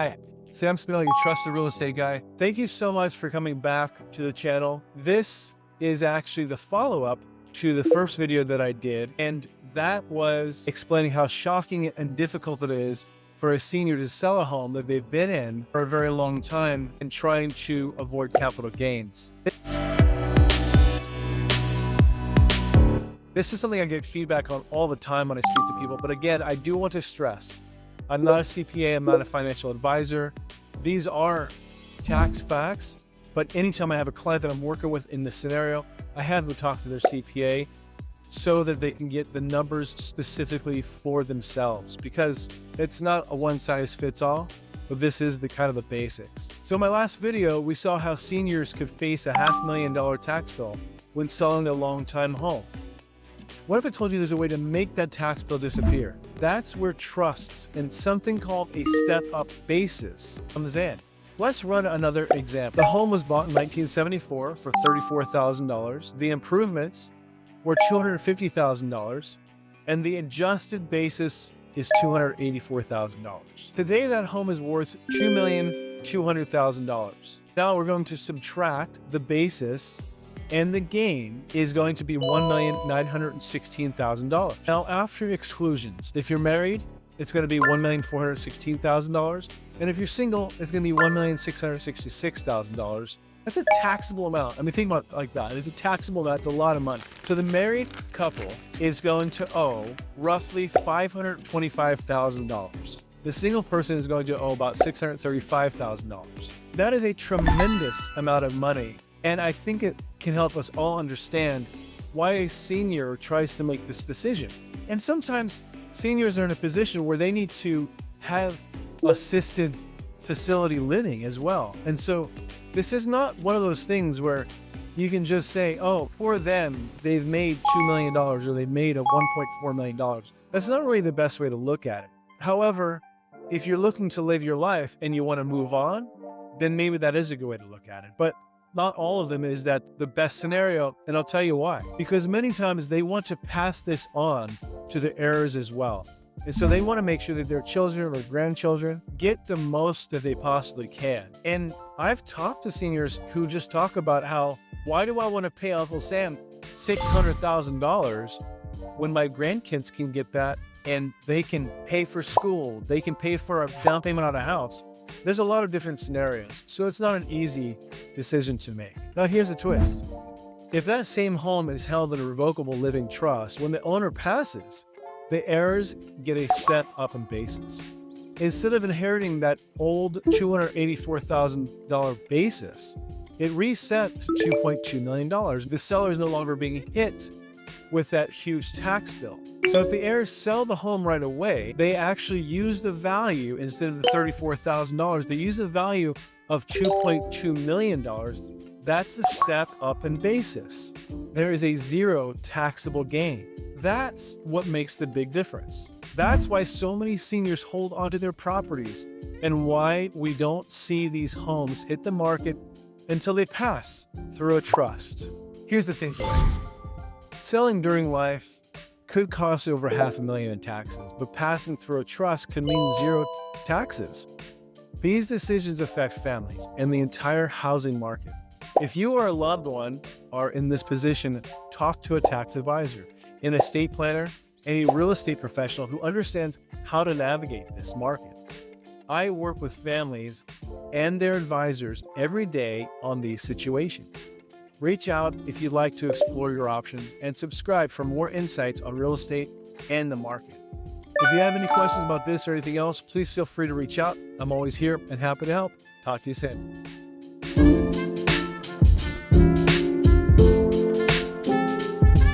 Hi, Sam Spinella, your trusted real estate guy. Thank you so much for coming back to the channel. This is actually the follow-up to the first video that I did, and that was explaining how shocking and difficult it is for a senior to sell a home that they've been in for a very long time and trying to avoid capital gains. This is something I get feedback on all the time when I speak to people, but again, I do want to stress, I'm not a CPA, I'm not a financial advisor. These are tax facts, but anytime I have a client that I'm working with in this scenario, I have them talk to their CPA so that they can get the numbers specifically for themselves, because it's not a one-size-fits-all, but this is the kind of the basics. So in my last video, we saw how seniors could face a $500,000 tax bill when selling their long-time home. What if I told you there's a way to make that tax bill disappear? That's where trusts and something called a step-up basis comes in. Let's run another example. The home was bought in 1974 for $34,000. The improvements were $250,000, and the adjusted basis is $284,000. Today, that home is worth $2,200,000. Now we're going to subtract the basis, and the gain is going to be $1,916,000. Now, after exclusions, if you're married, it's going to be $1,416,000. And if you're single, it's going to be $1,666,000. That's a taxable amount. I mean, think about it like that. It's a taxable amount. It's a lot of money. So the married couple is going to owe roughly $525,000. The single person is going to owe about $635,000. That is a tremendous amount of money. And I think it can help us all understand why a senior tries to make this decision. And sometimes seniors are in a position where they need to have assisted facility living as well. And so this is not one of those things where you can just say, oh, for them, they've made $2 million or they've made a $1.4 million. That's not really the best way to look at it. However, if you're looking to live your life and you want to move on, then maybe that is a good way to look at it. But not all of them is that the best scenario, and I'll tell you why. Because many times they want to pass this on to the heirs as well. And so they want to make sure that their children or grandchildren get the most that they possibly can. And I've talked to seniors who just talk about how, why do I want to pay Uncle Sam $600,000 when my grandkids can get that and they can pay for school, they can pay for a down payment on a house? There's a lot of different scenarios, so it's not an easy decision to make. Now here's the twist. If that same home is held in a revocable living trust, when the owner passes, the heirs get a step up in basis. Instead of inheriting that old $284,000 basis, it resets to $2.2 million. The seller is no longer being hit with that huge tax bill. So if the heirs sell the home right away, they actually use the value, instead of the $34,000, they use the value of $2.2 million. That's the step up in basis. There is a zero taxable gain. That's what makes the big difference. That's why so many seniors hold onto their properties and why we don't see these homes hit the market until they pass through a trust. Here's the takeaway. Selling during life could cost over $500,000 in taxes, but passing through a trust could mean zero taxes. These decisions affect families and the entire housing market. If you or a loved one are in this position, talk to a tax advisor, an estate planner, and a real estate professional who understands how to navigate this market. I work with families and their advisors every day on these situations. Reach out if you'd like to explore your options, and subscribe for more insights on real estate and the market. If you have any questions about this or anything else, please feel free to reach out. I'm always here and happy to help. Talk to you soon.